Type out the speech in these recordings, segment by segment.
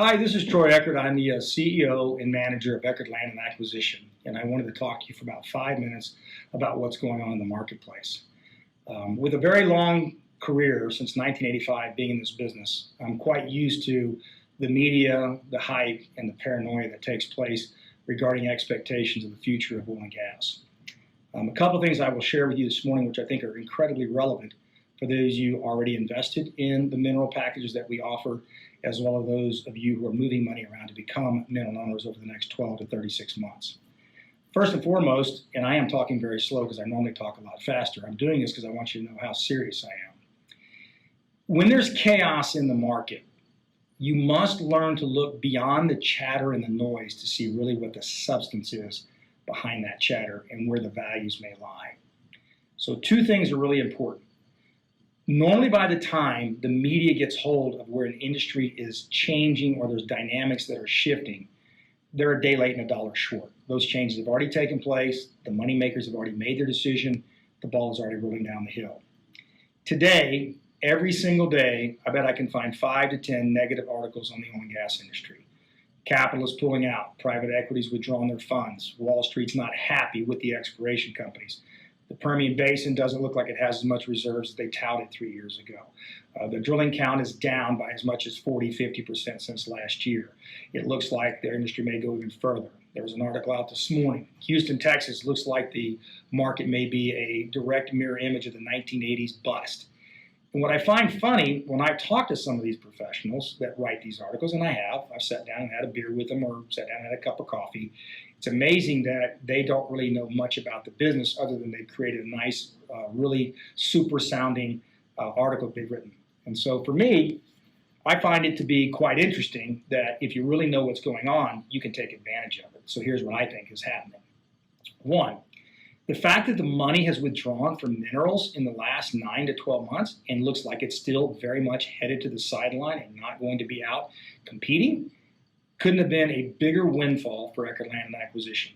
Hi, this is Troy Eckard. I'm the CEO and manager of Eckard Land and Acquisition, and I wanted to talk to you for about 5 minutes about what's going on in the marketplace. With a very long career since 1985 being in this business, I'm quite used to the media, the hype, and the paranoia that takes place regarding expectations of the future of oil and gas. A couple of things I will share with you this morning which I think are incredibly relevant for those of you already invested in the mineral packages that we offer, as well as those of you who are moving money around to become mineral owners over the next 12 to 36 months. First and foremost, and I am talking very slow because I normally talk a lot faster, I'm doing this because I want you to know how serious I am. When there's chaos in the market, you must learn to look beyond the chatter and the noise to see really what the substance is behind that chatter and where the values may lie. So two things are really important. Normally by the time the media gets hold of where an industry is changing or there's dynamics that are shifting, they're a day late and a dollar short. Those changes have already taken place. The money makers have already made their decision. The ball is already rolling down the hill. Today, every single day, I bet I can find 5 to 10 negative articles on the oil and gas industry. Capital is pulling out. Private equity's withdrawing their funds. Wall Street's not happy with the exploration companies. The Permian Basin doesn't look like it has as much reserves as they touted 3 years ago. The drilling count is down by as much as 40–50% since last year. It looks like their industry may go even further. There was an article out this morning. Houston, Texas looks like the market may be a direct mirror image of the 1980s bust. And what I find funny when I talk to some of these professionals that write these articles, and I've sat down and had a beer with them or sat down and had a cup of coffee, it's amazing that they don't really know much about the business other than they've created a nice, really super sounding article they've written. And so for me, I find it to be quite interesting that if you really know what's going on, you can take advantage of it. So here's what I think is happening. One, the fact that the money has withdrawn from minerals in the last 9 to 12 months and looks like it's still very much headed to the sideline and not going to be out competing couldn't have been a bigger windfall for Eckard Land and Acquisition.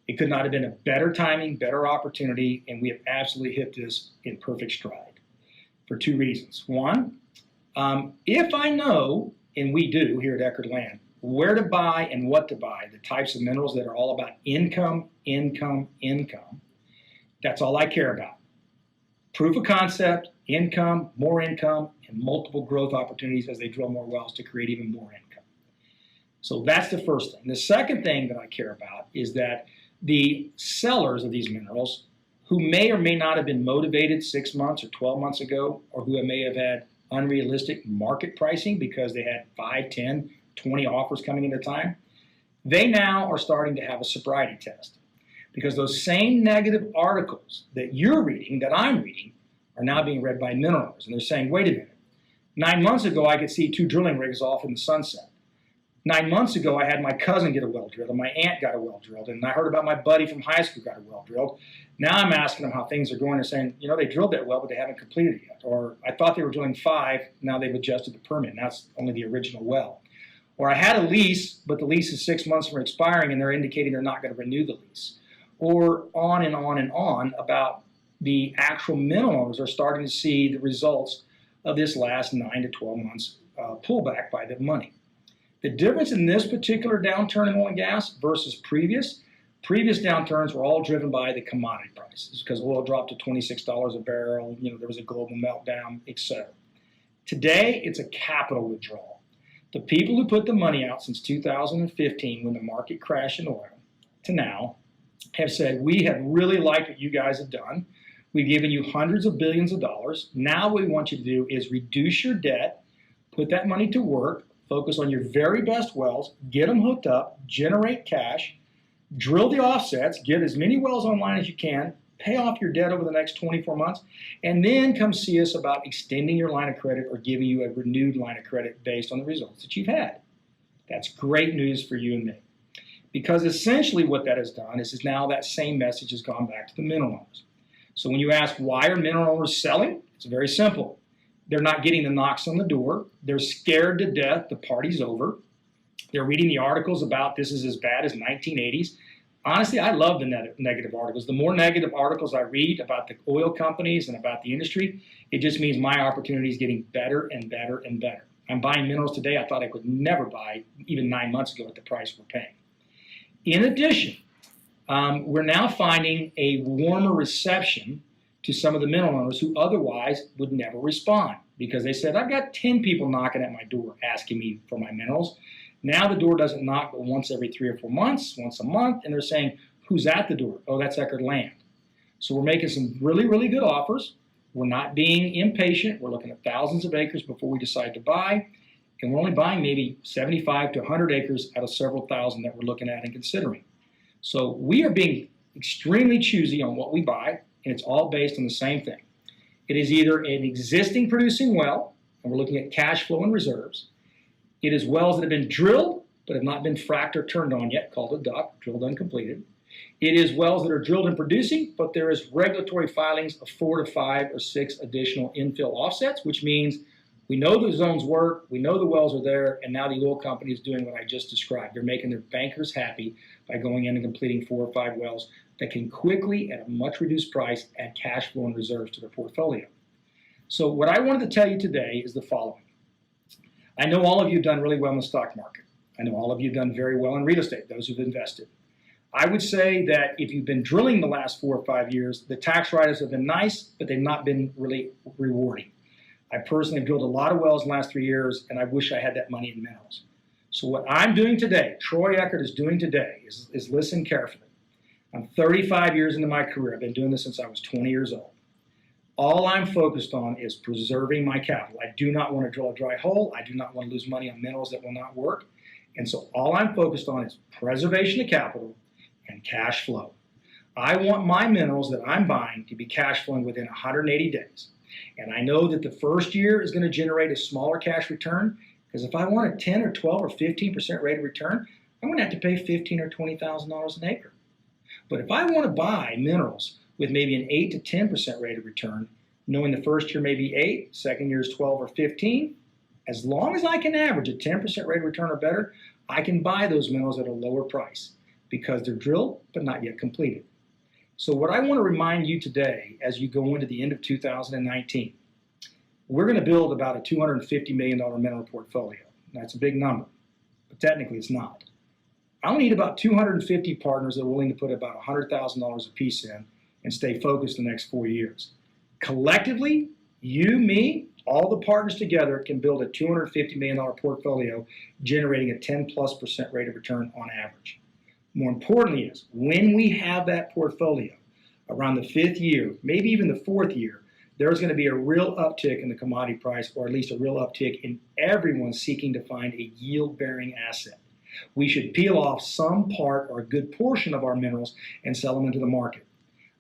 It could not have been a better timing, better opportunity, and we have absolutely hit this in perfect stride for 2 reasons. One, if I know, and we do here at Eckard Land, where to buy and what to buy, the types of minerals that are all about income, income, income, that's all I care about. Proof of concept, income, and multiple growth opportunities as they drill more wells to create even more income. So that's the first thing. The second thing that I care about is that the sellers of these minerals, who may or may not have been motivated 6 months or 12 months ago, or who may have had unrealistic market pricing because they had 5, 10, 20 offers coming into time, they now are starting to have a sobriety test. Because those same negative articles that you're reading, that I'm reading, are now being read by mineral owners. And they're saying, wait a minute, 9 months ago I could see 2 drilling rigs off in the sunset. 9 months ago I had my cousin get a well drilled and my aunt got a well drilled, and I heard about my buddy from high school got a well drilled. Now I'm asking them how things are going. They're saying, you know, they drilled that well, but they haven't completed it yet. Or I thought they were drilling 5, now they've adjusted the permit. Now it's only the original well. Or I had a lease, but the lease is 6 months from expiring and they're indicating they're not going to renew the lease. Or on and on and on about the actual mineral owners are starting to see the results of this last 9 to 12 months pullback by the money. The difference in this particular downturn in oil and gas versus previous downturns were all driven by the commodity prices because oil dropped to $26 a barrel, there was a global meltdown, etc. Today, it's a capital withdrawal. The people who put the money out since 2015 when the market crashed in oil to now have said, we have really liked what you guys have done. We've given you hundreds of billions of dollars. Now what we want you to do is reduce your debt, put that money to work, focus on your very best wells, get them hooked up, generate cash, drill the offsets, get as many wells online as you can, pay off your debt over the next 24 months, and then come see us about extending your line of credit or giving you a renewed line of credit based on the results that you've had. That's great news for you and me. Because essentially what that has done is now that same message has gone back to the mineral owners. So when you ask why are mineral owners selling, it's very simple. They're not getting the knocks on the door. They're scared to death the party's over. They're reading the articles about this is as bad as 1980s. Honestly, I love the negative articles. The more negative articles I read about the oil companies and about the industry, it just means my opportunity is getting better and better and better. I'm buying minerals today I thought I could never buy even 9 months ago at the price we're paying. In addition, we're now finding a warmer reception to some of the mineral owners who otherwise would never respond because they said, I've got 10 people knocking at my door asking me for my minerals. Now the door doesn't knock but once every 3 or 4 months, once a month, and they're saying, who's at the door? Oh, that's Eckard Land. So we're making some really, really good offers. We're not being impatient. We're looking at thousands of acres before we decide to buy, and we're only buying maybe 75 to 100 acres out of several thousand that we're looking at and considering. So we are being extremely choosy on what we buy, and it's all based on the same thing. It is either an existing producing well, and we're looking at cash flow and reserves. It is wells that have been drilled but have not been fracked or turned on yet, called a DUC, drilled uncompleted. It is wells that are drilled and producing, but there is regulatory filings of 4 to 5 or 6 additional infill offsets, which means we know the zones work, we know the wells are there, and now the oil company is doing what I just described. They're making their bankers happy by going in and completing 4 or 5 wells that can quickly, at a much reduced price, add cash flow and reserves to their portfolio. So what I wanted to tell you today is the following. I know all of you have done really well in the stock market. I know all of you have done very well in real estate, those who've invested. I would say that if you've been drilling the last 4 or 5 years, the tax write-ups have been nice, but they've not been really rewarding. I personally have drilled a lot of wells in the last 3 years, and I wish I had that money in minerals. So what I'm doing today, Troy Eckard is doing today, is listen carefully. I'm 35 years into my career. I've been doing this since I was 20 years old. All I'm focused on is preserving my capital. I do not want to drill a dry hole. I do not want to lose money on minerals that will not work. And so all I'm focused on is preservation of capital and cash flow. I want my minerals that I'm buying to be cash flowing within 180 days. And I know that the first year is going to generate a smaller cash return because if I want a 10 or 12 or 15% rate of return, I'm going to have to pay $15,000 or $20,000 an acre. But if I want to buy minerals with maybe an 8 to 10% rate of return, knowing the first year may be 8, second year is 12 or 15, as long as I can average a 10% rate of return or better, I can buy those minerals at a lower price because they're drilled but not yet completed. So what I want to remind you today as you go into the end of 2019, we're going to build about a $250 million mineral portfolio. That's a big number, but technically it's not. I'll need about 250 partners that are willing to put about $100,000 a piece in and stay focused the next 4 years. Collectively, you, me, all the partners together can build a $250 million portfolio generating a 10+% rate of return on average. More importantly is, when we have that portfolio around the 5th year, maybe even the 4th year, there's going to be a real uptick in the commodity price, or at least a real uptick in everyone seeking to find a yield-bearing asset. We should peel off some part or a good portion of our minerals and sell them into the market.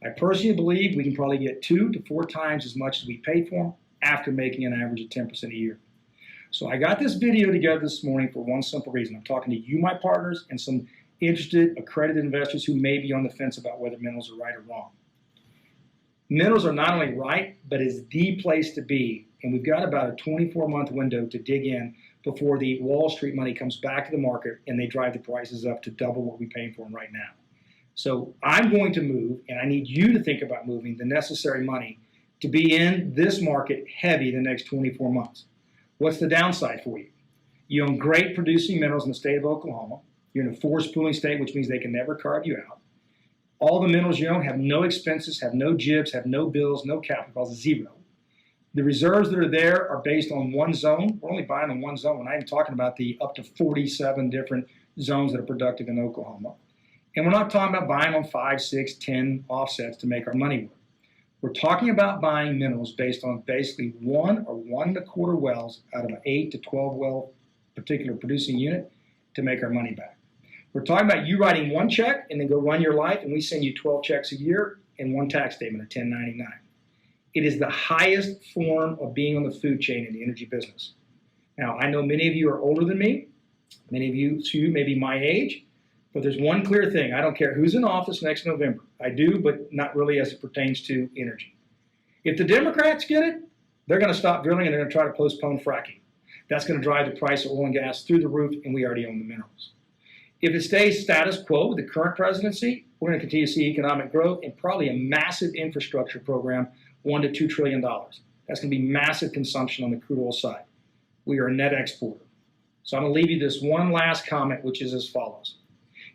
I personally believe we can probably get 2 to 4 times as much as we paid for them after making an average of 10% a year. So I got this video together this morning for one simple reason. I'm talking to you, my partners, and some interested, accredited investors who may be on the fence about whether minerals are right or wrong. Minerals are not only right, but is the place to be. And we've got about a 24-month window to dig in before the Wall Street money comes back to the market and they drive the prices up to double what we're paying for them right now. So I'm going to move, and I need you to think about moving the necessary money to be in this market heavy the next 24 months. What's the downside for you? You own great producing minerals in the state of Oklahoma. You're in a forest pooling state, which means they can never carve you out. All the minerals you own have no expenses, have no jibs, have no bills, no capital costs, zero. The reserves that are there are based on one zone. We're only buying on one zone. I'm talking about the up to 47 different zones that are productive in Oklahoma. And we're not talking about buying on 5, 6, 10 offsets to make our money work. We're talking about buying minerals based on basically 1 or 1 1/4 wells out of an 8 to 12 well particular producing unit to make our money back. We're talking about you writing one check and then go run your life, and we send you 12 checks a year and one tax statement, a 1099. It is the highest form of being on the food chain in the energy business. Now, I know many of you are older than me. Many of you may be my age. But there's one clear thing. I don't care who's in office next November. I do, but not really as it pertains to energy. If the Democrats get it, they're going to stop drilling and they're going to try to postpone fracking. That's going to drive the price of oil and gas through the roof, and we already own the minerals. If it stays status quo with the current presidency, we're going to continue to see economic growth and probably a massive infrastructure program, $1 to $2 trillion. That's going to be massive consumption on the crude oil side. we are a net exporter. So I'm going to leave you this one last comment, which is as follows.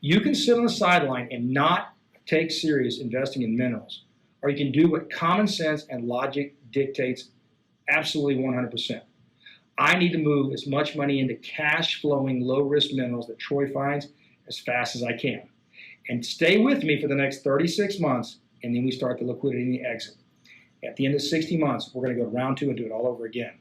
You can sit on the sideline and not take serious investing in minerals, or you can do what common sense and logic dictates absolutely 100%. I need to move as much money into cash flowing, low risk minerals that Troy finds as fast as I can. And stay with me for the next 36 months, and then we start the liquidity and the exit. At the end of 60 months, we're going to go to round 2 and do it all over again.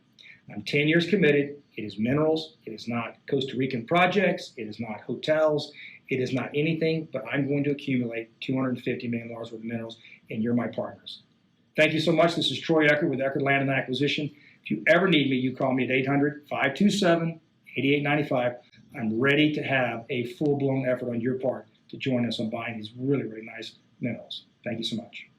I'm 10 years committed. It is minerals. It is not Costa Rican projects. It is not hotels. It is not anything, but I'm going to accumulate $250 million worth of minerals, and you're my partners. Thank you so much. This is Troy Eckard with Eckard Land and Acquisition. If you ever need me, you call me at 800-527-8895. I'm ready to have a full-blown effort on your part to join us on buying these really, really nice minerals. Thank you so much.